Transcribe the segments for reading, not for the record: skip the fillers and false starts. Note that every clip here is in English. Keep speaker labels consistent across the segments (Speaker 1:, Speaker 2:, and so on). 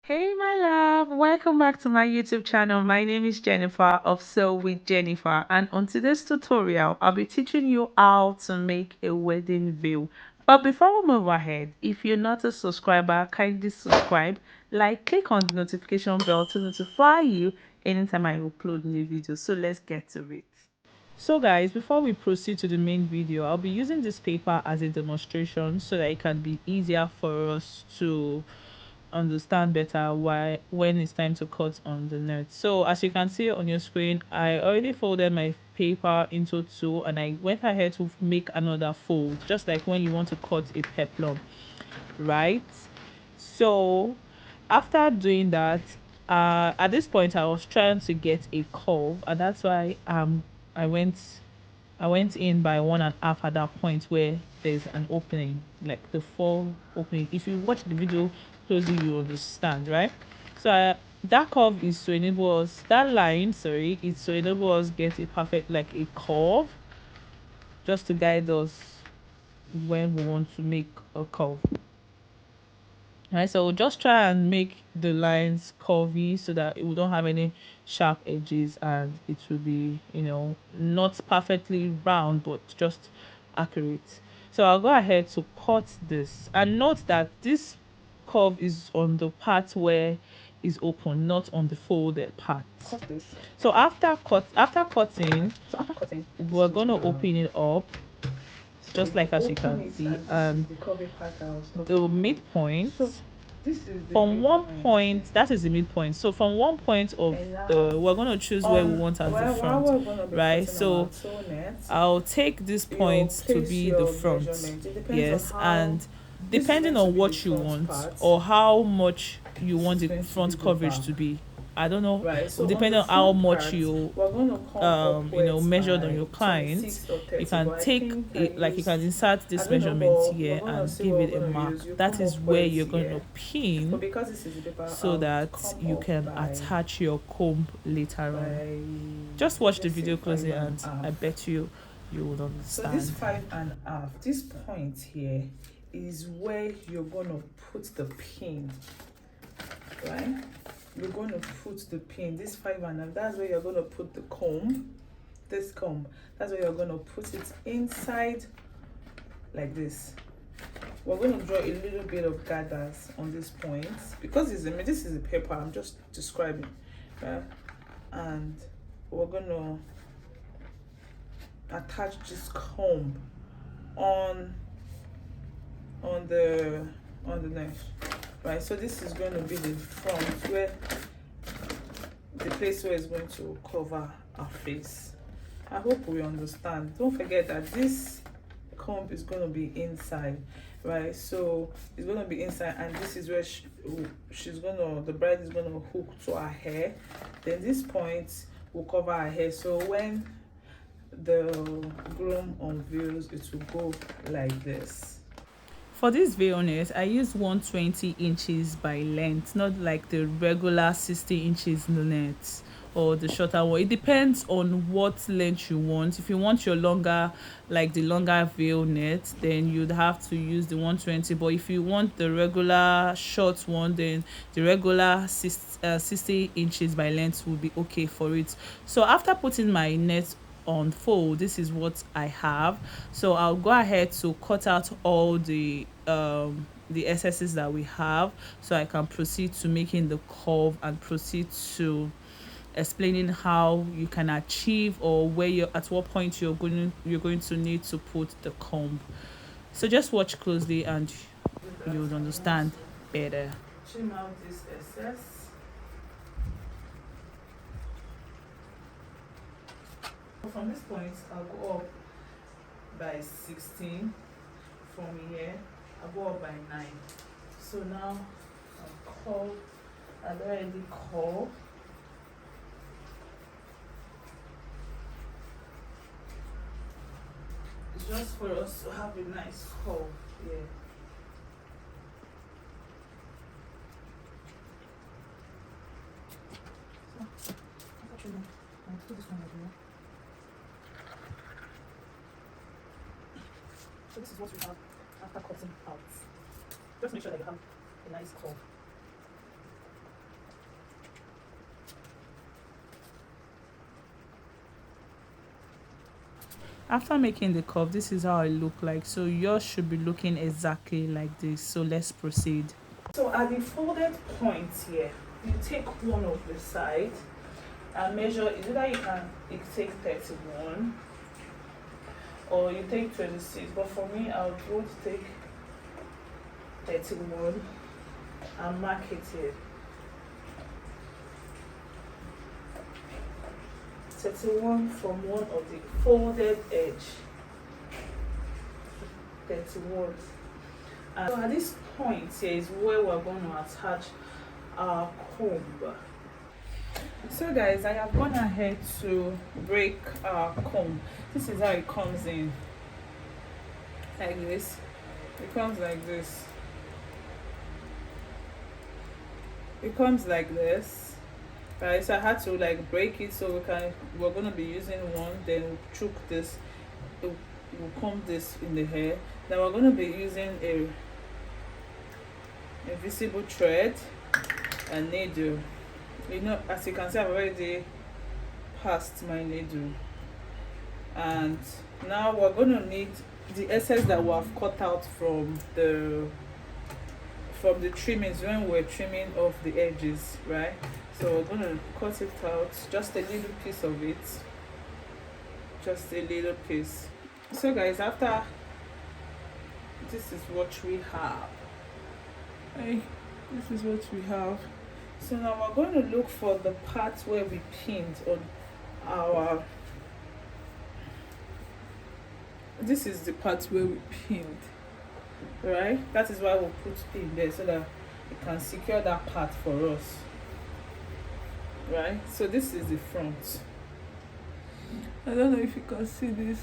Speaker 1: Hey my love, welcome back to my YouTube channel. My name is Jennifer of Sew with Jennifer, and on today's tutorial I'll be teaching you how to make a wedding veil. But before we move ahead, if you're not a subscriber, kindly subscribe, like, click on the notification bell to notify you anytime I upload new videos. So let's get to it. So guys, before we proceed to the main video, I'll be using this paper as a demonstration so that it can be easier for us to understand better why when it's time to cut on the net. So as you can see on your screen, I already folded my paper into two and I went ahead to make another fold, just like when you want to cut a peplum, right? So after doing that, at this point I was trying to get a curve, and that's why I went I went in by 1.5 at that point where there's an opening, like the full opening. If you watch the video closely, you understand, right? So that curve is to enable us, that line, sorry, is to enable us get a perfect, like a curve, just to guide us when we want to make a curve. Right, so we'll just try and make the lines curvy so that we don't have any sharp edges, and it will be, not perfectly round but just accurate. So I'll go ahead to cut this, and note that this curve is on the part where is open, not on the folded part. So after cutting, we're going to open it up, just like as you can see, and the midpoint from one point, that is the midpoint. So from one point of the, we're going to choose where we want as the front, right? So I'll take this point to be the front, yes, and depending on what you want or how much you want the front coverage to be, I don't know, depending on how much you measured on your client, you can take it, like you can insert this measurement here and give it a mark. That is where you're going to pin, so that you can attach your comb later on. Just watch the video closely and I bet you would understand.
Speaker 2: So this 5.5, this point here is where you're gonna put the pin, right? You're gonna put the pin, this 5.5, that's where you're gonna put the comb, this comb, that's where you're gonna put it inside like this. We're going to draw a little bit of gathers on this point because this is a paper, I'm just describing, right? And we're going to attach this comb on the neck, right? So this is going to be the front, where the place where it's going to cover our face. I hope we understand. Don't forget that this comb is going to be inside, right? So it's going to be inside, and this is where the bride is going to hook to her hair. Then this point will cover her hair, so when the groom unveils, it will go like this.
Speaker 1: For this veil net, I used 120 inches by length, not like the regular 60 inches net or the shorter one. It depends on what length you want. If you want your longer, like the longer veil net, then you'd have to use the 120. But if you want the regular short one, then the regular 60 inches by length will be okay for it. So after putting my net on fold, this is what I have. So I'll go ahead to cut out all the excesses that we have, so I can proceed to making the curve and proceed to explaining how you can achieve, or where you're at, what point you're going to need to put the comb. So just watch closely and you'll understand better.
Speaker 2: Trim out this excess. From this point, I'll go up by 16. From here, I'll go up by 9. So now I've already curved. It's just for us to have a nice curve here. So this is what we have after cutting out. Just make sure that you have a nice curve.
Speaker 1: After making the cuff, this is how it look like. So yours should be looking exactly like this. So let's proceed. So at the folded point here, you take one of the side and measure. Is either you take 31 or you take 26, but for me I would want to take 31 and mark it here. 31 from one of the folded edge. 31. And so at this point here is where we're going to attach our comb. So guys, I have gone ahead to break our comb. This is how it comes in, like this. It comes like this. It comes like this, right? So I had to like break it so we're gonna be using one, then we'll choke this, we'll comb this in the hair. Then we're gonna be using a visible thread and needle. You know, as you can see, I've already passed my needle, and now we're gonna need the excess that we have cut out from the trimmings when we're trimming off the edges, right? So we're gonna cut it out, just a little piece of it, just a little piece. So guys, after this is what we have. This is what we have. So now we're going to look for the part where we pinned on our. This is the part where we pinned, right? That is why we'll put pin there so that it can secure that part for us, right? So this is the front. I don't know if you can see this.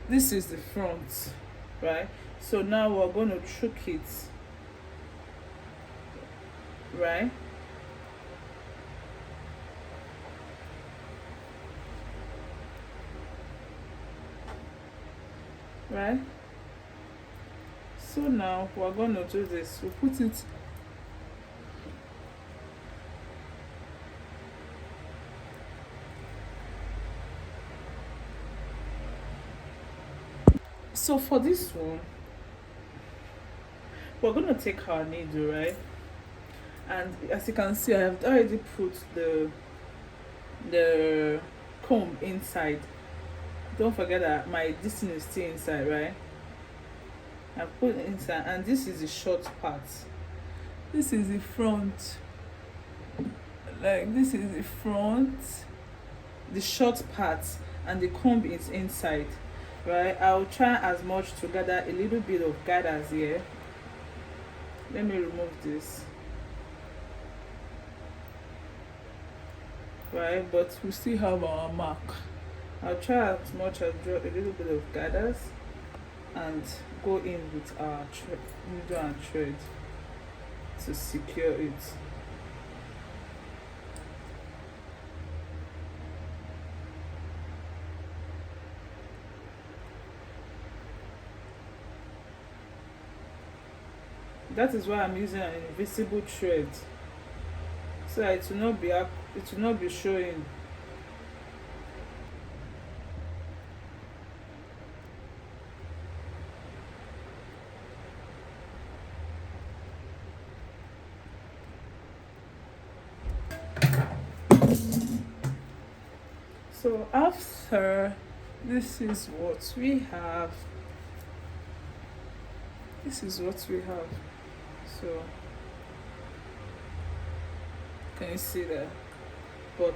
Speaker 1: This is the front, right? So now we're going to choke it, right? Right? So now we're going to do this. We'll put it so for this one, we're going to take our needle, right? And as you can see, I have already put the comb inside. Don't forget that this thing is still inside, right? I put it inside, and this is the short part. This is the front. Like this is the front, the short part, and the comb is inside, right? I'll try as much to gather a little bit of gathers here. Let me remove this, right? But we still have our mark. I'll try as much as draw a little bit of gathers and go in with our needle and thread to secure it. That is why I'm using an invisible thread, so that it will not be showing. So after, this is what we have. This is what we have. So can you see that? But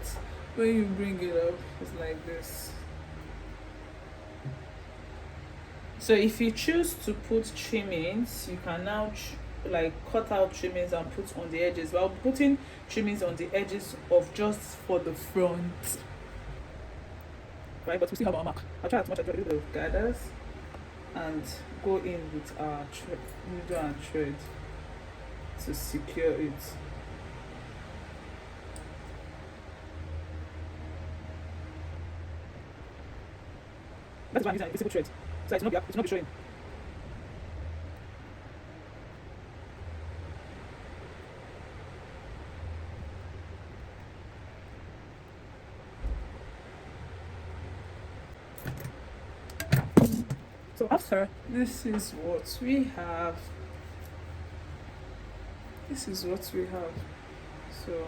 Speaker 1: when you bring it up, it's like this. So if you choose to put trimmings, you can now like cut out trimmings and put on the edges, while putting trimmings on the edges of just for the front, right? But we still have our mark. I'll try as much as a little bit of gathers and go in with our needle and thread to secure it. That's why I'm using an invisible thread, so it will not be showing.
Speaker 2: So after this is what we have. This is what we have. So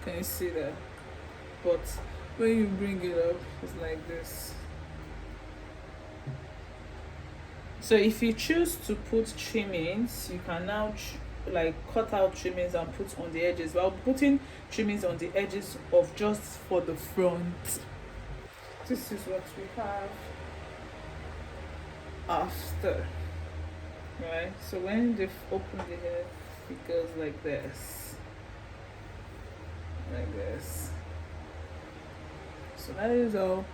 Speaker 2: can you see that? But when you bring it up, it's like this. So if you choose to put trimmings, you can now like cut out trimmings and put on the edges. While putting trimmings on the edges of just for the front. This is what we have after. Right? So when they've opened the hair, it goes like this. Like this. So that is all.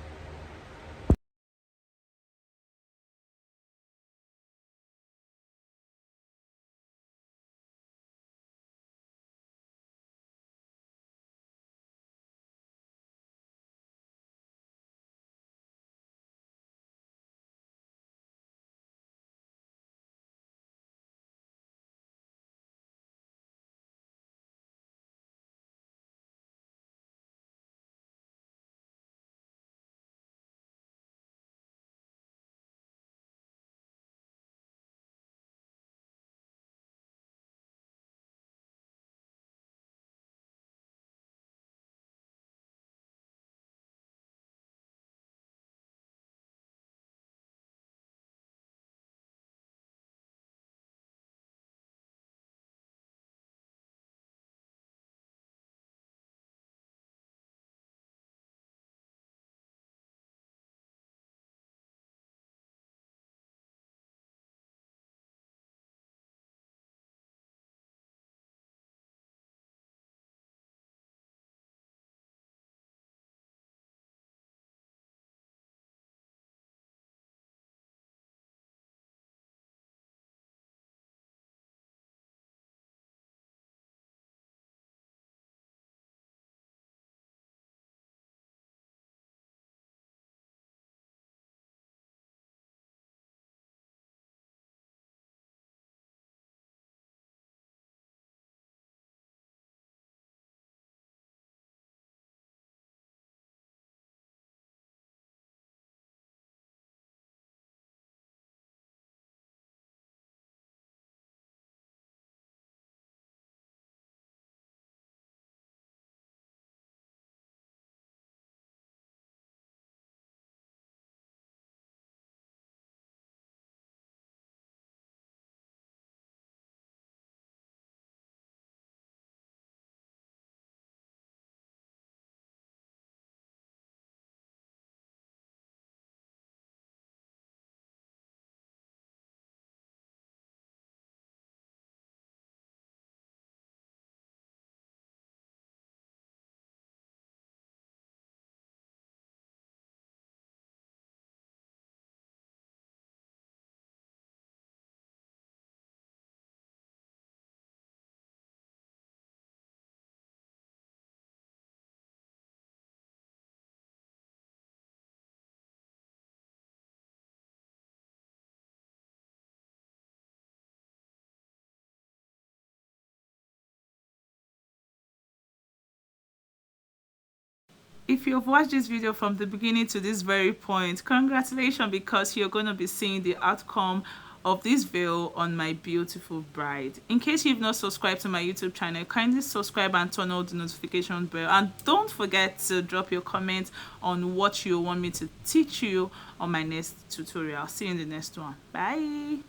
Speaker 1: If you've watched this video from the beginning to this very point, congratulations, because you're going to be seeing the outcome of this veil on my beautiful bride. In case you've not subscribed to my YouTube channel, kindly subscribe and turn on the notification bell, and don't forget to drop your comments on what you want me to teach you on my next tutorial. See you in the next one. Bye.